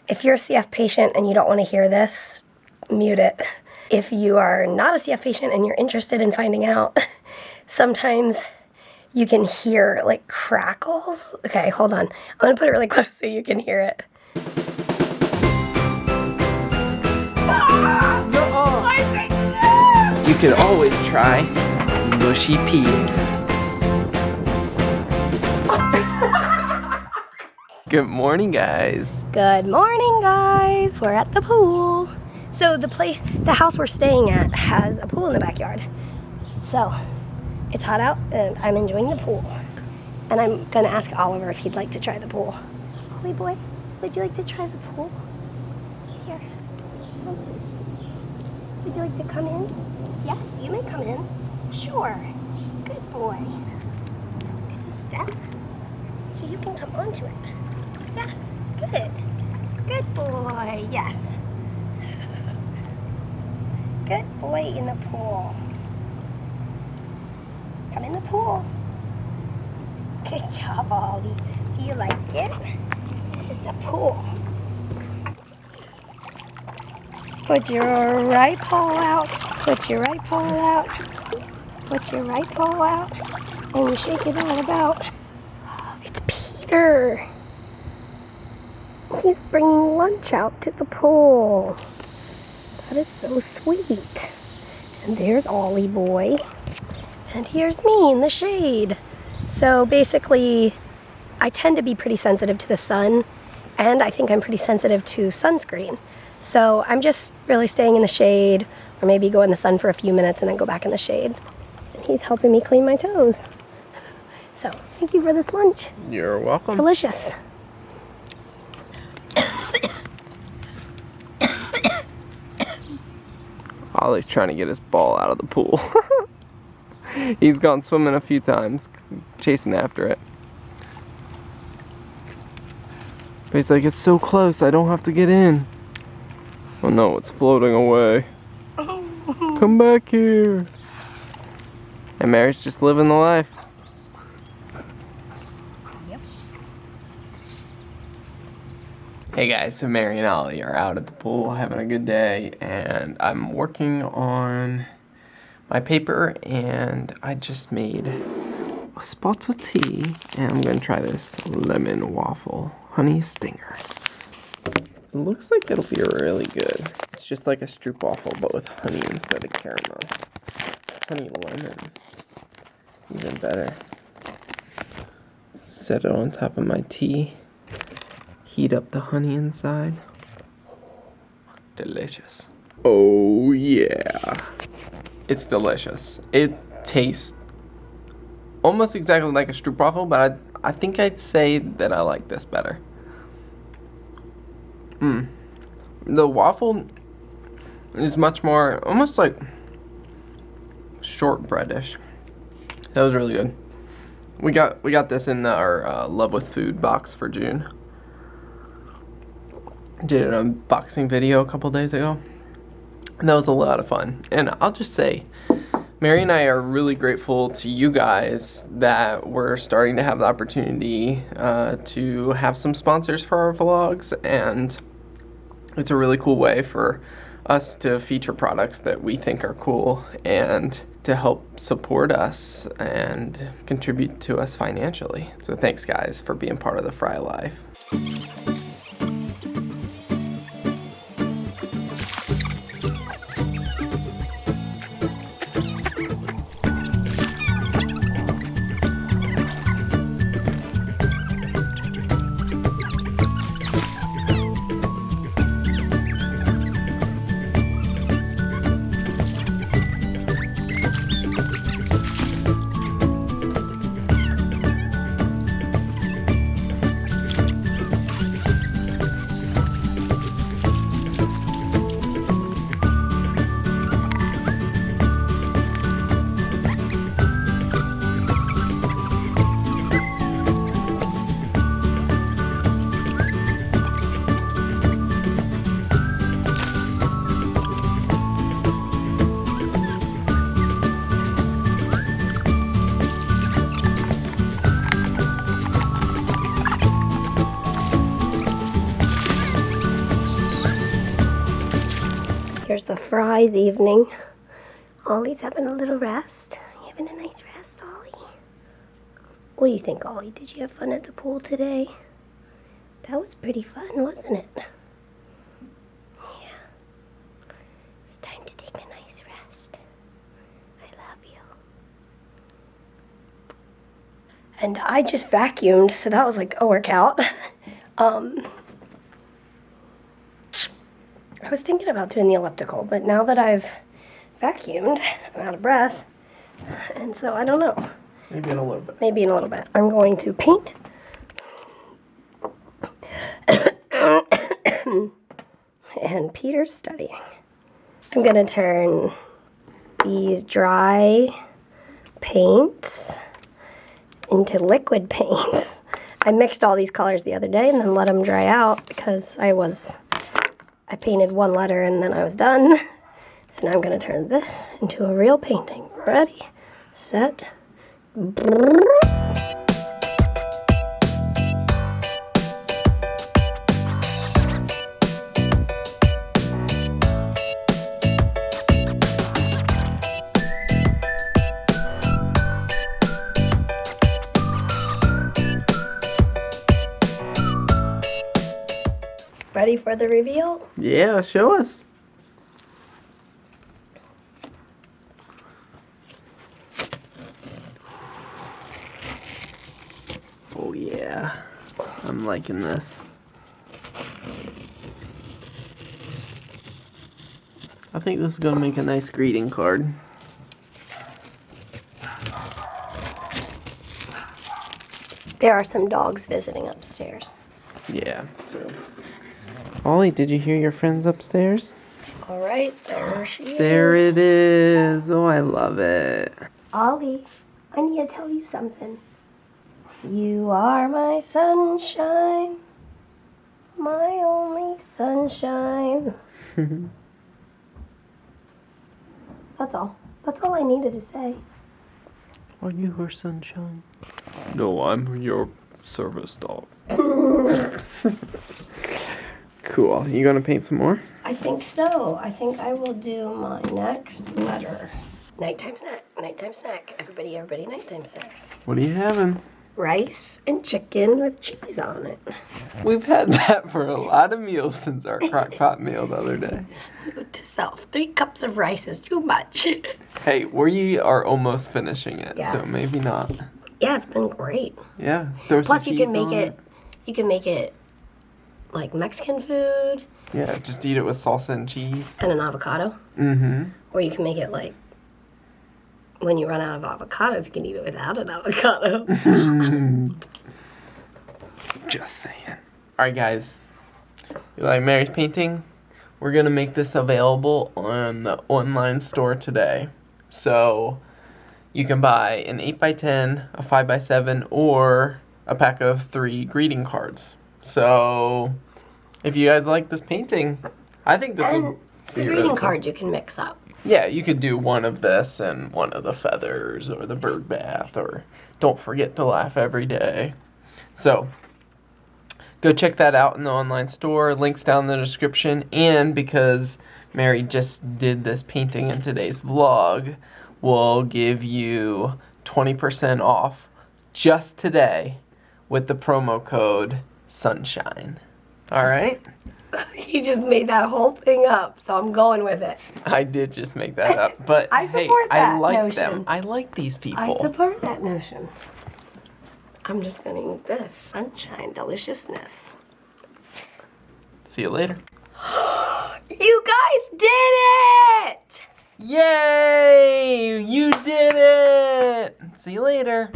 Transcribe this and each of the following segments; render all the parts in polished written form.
If you're a CF patient and you don't want to hear this, mute it. If you are not a CF patient and you're interested in finding out, sometimes you can hear like crackles. Okay, hold on. I'm going to put it really close so you can hear it. You could always try mushy peas. Good morning, guys. Good morning, guys. We're at the pool. So the house we're staying at has a pool in the backyard. So it's hot out and I'm enjoying the pool. And I'm gonna ask Oliver if he'd like to try the pool. Ollie boy, would you like to try the pool? Here. Would you like to come in? Yes, you may come in. Sure. Good boy. It's a step, so you can come onto it. Yes, good. Good boy, yes. Good boy in the pool. Come in the pool. Good job, Ollie. Do you like it? This is the pool. Put your right paw out. Put your right paw out. Put your right paw out. And you shake it all about. It's Peter. He's bringing lunch out to the pool. That is so sweet. And there's Ollie boy. And here's me in the shade. So basically, I tend to be pretty sensitive to the sun, and I think I'm pretty sensitive to sunscreen. So I'm just really staying in the shade, or maybe go in the sun for a few minutes and then go back in the shade. And he's helping me clean my toes. So thank you for this lunch. You're welcome. Delicious. Ollie's trying to get his ball out of the pool. He's gone swimming a few times, chasing after it. But he's like, it's so close, I don't have to get in. Oh no, it's floating away. Come back here. And Mary's just living the life. Yep. Hey guys, so Mary and Ollie are out at the pool having a good day, and I'm working on my paper, and I just made a spot of tea, and I'm gonna try this lemon waffle honey stinger. It looks like it'll be really good. It's just like a stroopwafel, but with honey instead of caramel. Honey lemon, even better. Set it on top of my tea. Heat up the honey inside. Delicious. Oh yeah. It's delicious. It tastes almost exactly like a stroopwafel, but I think I'd say that I like this better. The waffle is much more, almost like shortbreadish. That was really good. We got this in our Love with Food box for June. Did an unboxing video a couple days ago. And that was a lot of fun. And I'll just say, Mary and I are really grateful to you guys that we're starting to have the opportunity to have some sponsors for our vlogs. And it's a really cool way for us to feature products that we think are cool and to help support us and contribute to us financially. So thanks guys for being part of the Fry Life. There's the fries evening. Ollie's having a little rest. You having a nice rest, Ollie? What do you think, Ollie? Did you have fun at the pool today? That was pretty fun, wasn't it? Yeah. It's time to take a nice rest. I love you. And I just vacuumed, so that was like a workout. I was thinking about doing the elliptical, but now that I've vacuumed, I'm out of breath. And so I don't know. Maybe in a little bit. Maybe in a little bit. I'm going to paint. And Peter's studying. I'm going to turn these dry paints into liquid paints. I mixed all these colors the other day and then let them dry out because I painted one letter and then I was done. So now I'm going to turn this into a real painting. Ready, set, ready for the reveal? Yeah, show us. Oh yeah, I'm liking this. I think this is gonna make a nice greeting card. There are some dogs visiting upstairs. Yeah, so. Ollie, did you hear your friends upstairs? All right, there she is. There it is. Oh, I love it. Ollie, I need to tell you something. You are my sunshine, my only sunshine. That's all. That's all I needed to say. Are you her sunshine? No, I'm your service dog. Cool. You gonna paint some more? I think so. I think I will do my next letter. Nighttime snack. Nighttime snack. Everybody, nighttime snack. What are you having? Rice and chicken with cheese on it. We've had that for a lot of meals since our crock pot meal the other day. Note to self, 3 cups of rice is too much. Hey, we are almost finishing it, so Yes. maybe not. Yeah, it's been great. Yeah. Throw some Plus, you can cheese make on it. You can make it like Mexican food Yeah, just eat it with salsa and cheese. and an avocado, Mm-hmm. or you can make it like when you run out of avocados, you can eat it without an avocado. Just saying. All right, guys. You like Mary's painting? We're going to make this available on the online store today. So you can buy an 8x10, a 5x7, or a pack of 3 greeting cards. So if you guys like this painting, I think this would And be the really greeting cool. cards you can mix up. Yeah, you could do one of this and one of the feathers or the bird bath or don't forget to laugh every day. So go check that out in the online store. Links down in the description. And because Mary just did this painting in today's vlog, we'll give you 20% off just today with the promo code SUNSHINE. All right? You just made that whole thing up, so I'm going with it. I did just make that up, but I hey, support I that like notion. them. I like these I people. support that notion. I'm just gonna eat this sunshine deliciousness. See you later. You guys did it! Yay! You did it! See you later.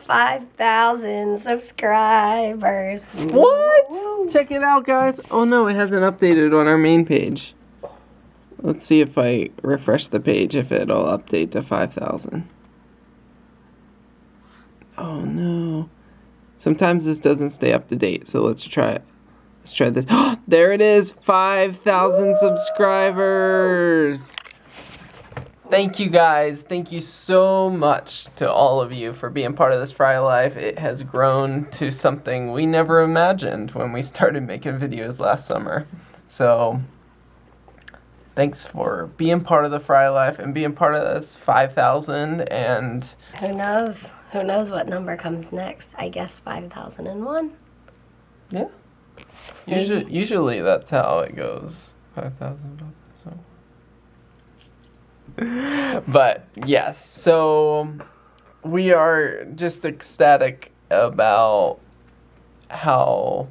5,000 subscribers. What? Woo. Check it out, guys. Oh no, it hasn't updated on our main page. Let's see if I refresh the page if it'll update to 5,000. Oh no. Sometimes this doesn't stay up to date, so let's try it. Let's try this. There it is, 5,000 subscribers. Thank you guys. Thank you so much to all of you for being part of this Fry Life. It has grown to something we never imagined when we started making videos last summer. So thanks for being part of the Fry Life and being part of this 5,000. And who knows? Who knows what number comes next? I guess 5,001. yeah, usually that's how it goes. 5,000. So. But yes, so we are just ecstatic about how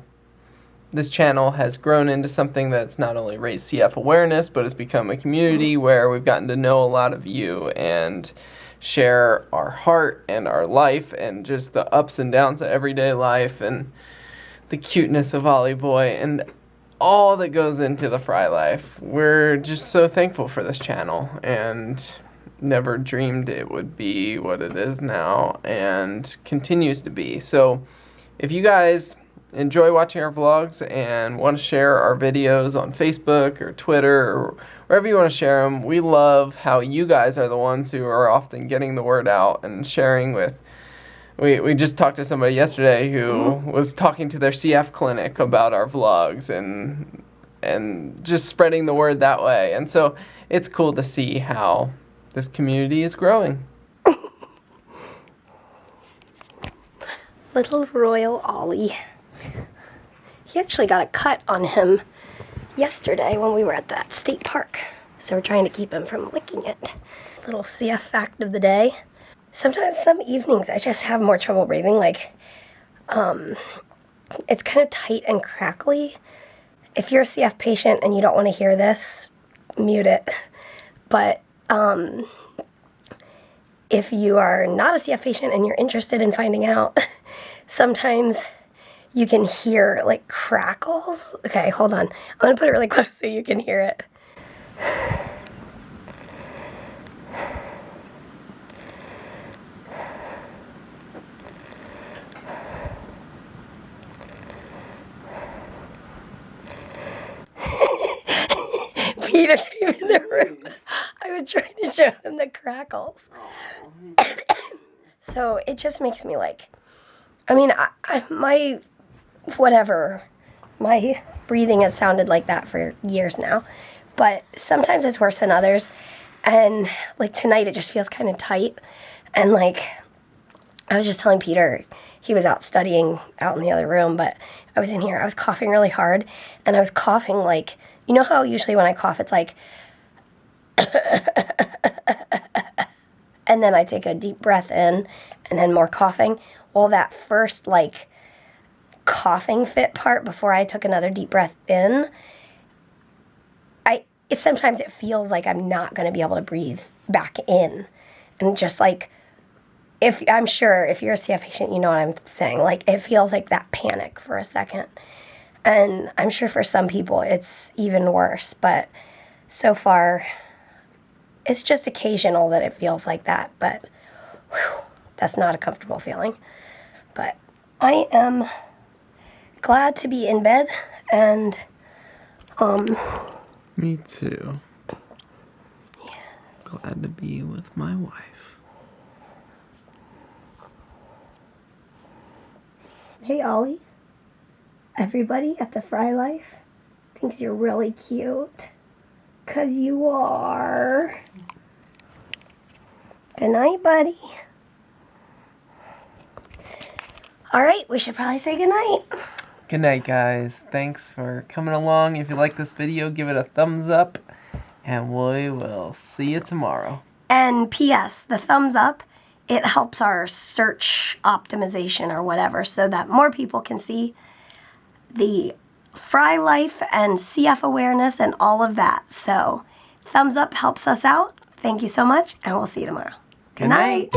this channel has grown into something that's not only raised CF awareness, but it's become a community where we've gotten to know a lot of you and share our heart and our life and just the ups and downs of everyday life and the cuteness of Ollie Boy and all that goes into the Fry Life. We're just so thankful for this channel and never dreamed it would be what it is now and continues to be. So if you guys enjoy watching our vlogs and want to share our videos on Facebook or Twitter or wherever you want to share them, we love how you guys are the ones who are often getting the word out and sharing with. We just talked to somebody yesterday who was talking to their CF clinic about our vlogs and just spreading the word that way. And so it's cool to see how this community is growing. Little Royal Ollie. He actually got a cut on him yesterday when we were at that state park. So we're trying to keep him from licking it. Little CF fact of the day. Sometimes, some evenings, I just have more trouble breathing. Like, it's kind of tight and crackly. If you're a CF patient and you don't want to hear this, mute it. But if you are not a CF patient and you're interested in finding out, sometimes you can hear, like, crackles. Okay, hold on. I'm going to put it really close so you can hear it. Peter came in the room. I was trying to show him the crackles. So it just makes me like, I mean, my breathing has sounded like that for years now, but sometimes it's worse than others. And like tonight, it just feels kind of tight. And like, I was just telling Peter, he was out studying out in the other room, but I was in here, I was coughing really hard, and I was coughing like, you know how usually when I cough, it's like, and then I take a deep breath in, and then more coughing. Well, that first, like, coughing fit part before I took another deep breath in, sometimes it feels like I'm not going to be able to breathe back in. And just like, I'm sure if you're a CF patient, you know what I'm saying. Like, it feels like that panic for a second. And I'm sure for some people it's even worse. But so far, it's just occasional that it feels like that. But whew, that's not a comfortable feeling. But I am glad to be in bed. And, me too. Yeah. Glad to be with my wife. Hey, Ollie. Everybody at the Fry Life thinks you're really cute. 'Cause you are. Good night, buddy. All right, we should probably say good night. Good night, guys. Thanks for coming along. If you like this video, give it a thumbs up, and we will see you tomorrow. And P.S., the thumbs up, it helps our search optimization or whatever so that more people can see the Fry Life and CF awareness and all of that. So thumbs up helps us out. Thank you so much, and we'll see you tomorrow. Good night.